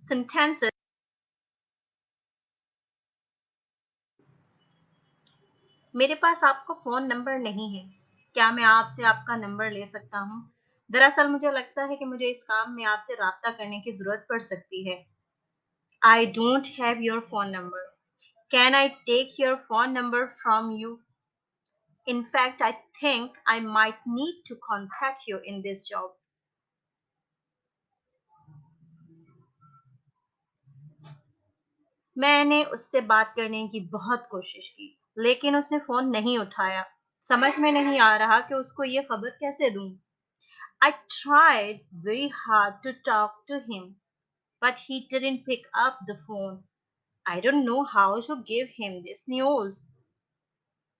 sentences. मेरे पास आपका phone number नहीं है। क्या मैं आपसे आपका नंबर ले सकता हूँ? दरअसल मुझे लगता है कि मुझे इस काम में आपसे राब्ता करने की ज़रूरत पड़ सकती है। I don't have your phone number. Can I take your phone number from you? In fact, I think I might need to contact you in this job. मैंने उससे बात करने की बहुत कोशिश की, लेकिन उसने फ़ोन नहीं उठाया। समझ में नहीं आ रहा कि उसको ये खबर कैसे दूँ। I tried very hard to talk to him, but he didn't pick up the phone. I don't know how to give him this news.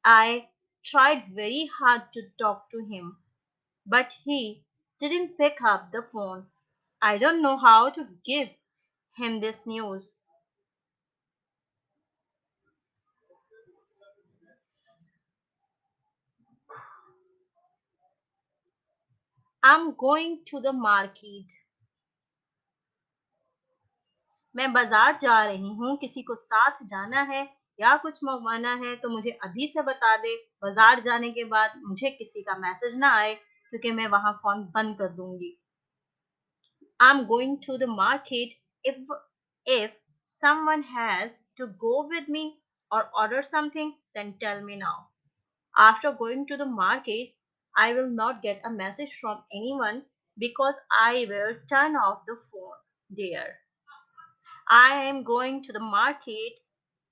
I tried very hard to talk to him, but he didn't pick up the phone. I don't know how to give him this news. I'm going to the market. मैं बाजार जा रही हूँ, किसी को साथ जाना है या कुछ मंगवाना है तो मुझे अभी से बता दे। बाजार जाने के बाद मुझे किसी का मैसेज ना आए क्योंकि मैं वहाँ फ़ोन बंद कर दूँगी। I'm going to the market. If someone has to go with me or order something, then tell me now. After going to the market, I will not get a message from anyone because I will turn off the phone there. I am going to the market.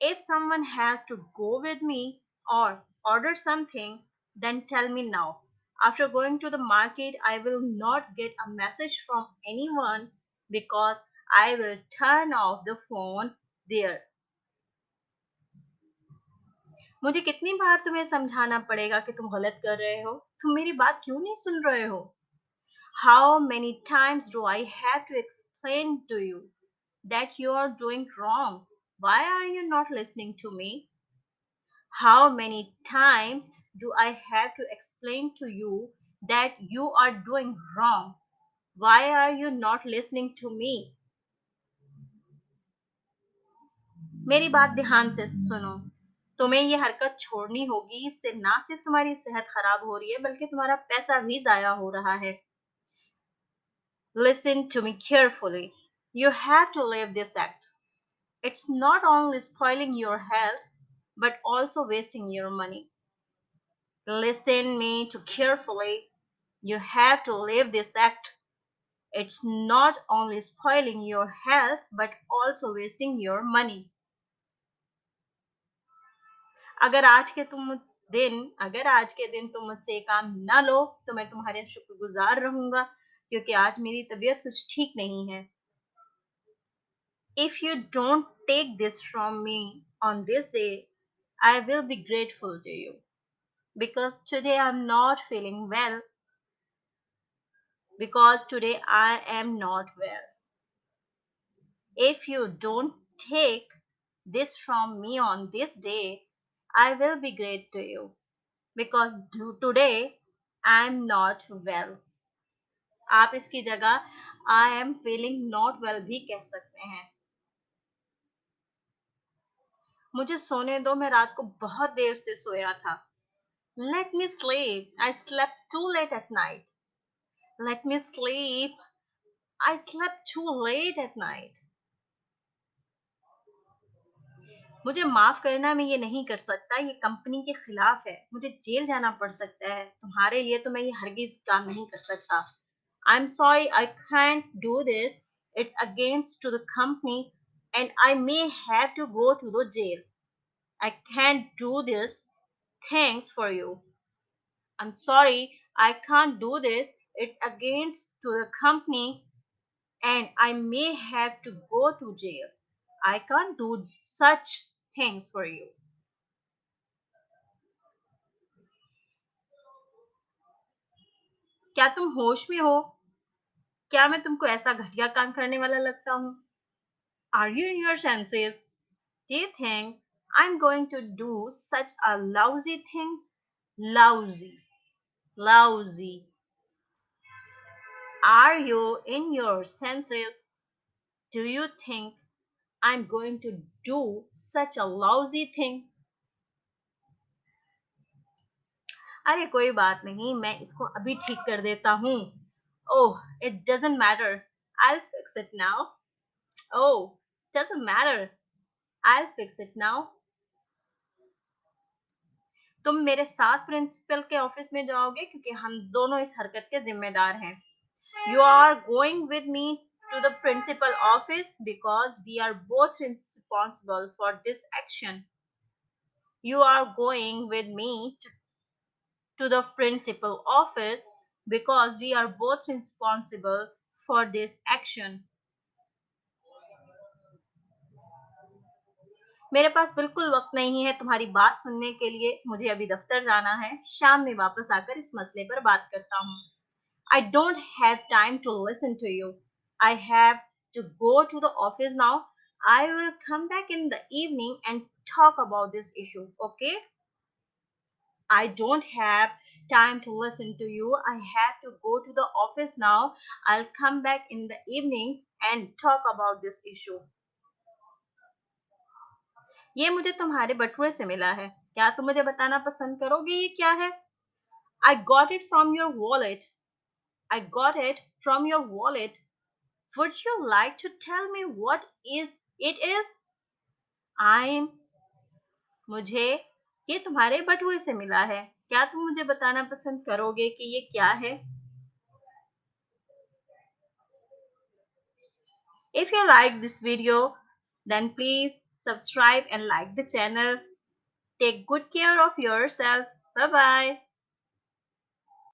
If someone has to go with me or order something, then tell me now. After going to the market, I will not get a message from anyone because I will turn off the phone there. मुझे कितनी बार तुम्हें समझाना पड़ेगा कि तुम गलत कर रहे हो? तुम मेरी बात क्यों नहीं सुन रहे हो? How many times do I have to explain to you that you are doing wrong? Why are you not listening to me? How many times do I have to explain to you that you are doing wrong? Why are you not listening to me? मेरी बात ध्यान से सुनो। तुम्हें ये हरकत छोड़नी होगी, इससे ना सिर्फ तुम्हारी सेहत खराब हो रही है बल्कि तुम्हारा पैसा भी ज़ाया हो रहा है। Listen to me carefully. You have to leave this act. It's not only spoiling your health but also wasting your money. Listen me to carefully. You have to leave this act. It's not only spoiling your health but also wasting your money. अगर आज के तुम अगर आज के दिन तुम मुझसे ये काम ना लो तो मैं तुम्हारे शुक्रगुजार रहूंगा क्योंकि आज मेरी तबीयत कुछ ठीक नहीं है. If you don't take this from me on this day, I will be grateful to you because today I'm not feeling well, because today I am not well. If you don't take this from me on this day, I will be great to you because today I'm not well. आप इसकी जगह I am feeling not well भी कह सकते हैं. मुझे सोने दो, मैं रात को बहुत देर से सोया था. Let me sleep. I slept too late at night. Let me sleep. I slept too late at night. मुझे माफ करना, मैं ये नहीं कर सकता, ये कंपनी के खिलाफ है, मुझे जेल जाना पड़ सकता है, तुम्हारे लिए तो मैं ये हरगिज काम नहीं कर सकता. I'm sorry, I can't do this. It's against to the company and I may have to go to the jail. I can't do this. Thanks for you. I'm sorry, I can't do this. It's against to the company and I may have to go to jail. I can't do such things for you. क्या तुम होश में हो? क्या मैं तुमको ऐसा घटिया काम करने वाला लगता हूँ? Are you in your senses? Do you think I'm going to do such a lousy thing? Lousy, lousy. Are you in your senses? Do you think I'm going to do such a lousy thing? अरे कोई बात नहीं, मैं इसको अभी ठीक कर देता हूँ. Oh, it doesn't matter. I'll fix it now. Oh, doesn't matter. I'll fix it now. तुम मेरे साथ प्रिंसिपल के ऑफिस में जाओगे क्योंकि हम दोनों इस हरकत के जिम्मेदार हैं. You are going with me to the principal office because we are both responsible for this action. You are going with me to the principal office because we are both responsible for this action. मेरे पास बिल्कुल वक्त नहीं है तुम्हारी बात सुनने के लिए. मुझे अभी दफ्तर जाना है. शाम में वापस आकर इस मसले पर बात करता हूँ. I don't have time to listen to you. I have to go to the office now. I will come back in the evening and talk about this issue, okay? I don't have time to listen to you. I have to go to the office now. I'll come back in the evening and talk about this issue. ये मुझे तुम्हारे बटुए से मिला है. क्या तुम मुझे बताना पसंद करोगे ये क्या है? I got it from your wallet. I got it from your wallet. Would you like to tell me what is it is? I'm मुझे ये तुम्हारे बटुए से मिला है. क्या तुम मुझे बताना पसंद करोगे कि ये क्या है? If you like this video, then please subscribe and like the channel. Take good care of yourself. Bye bye.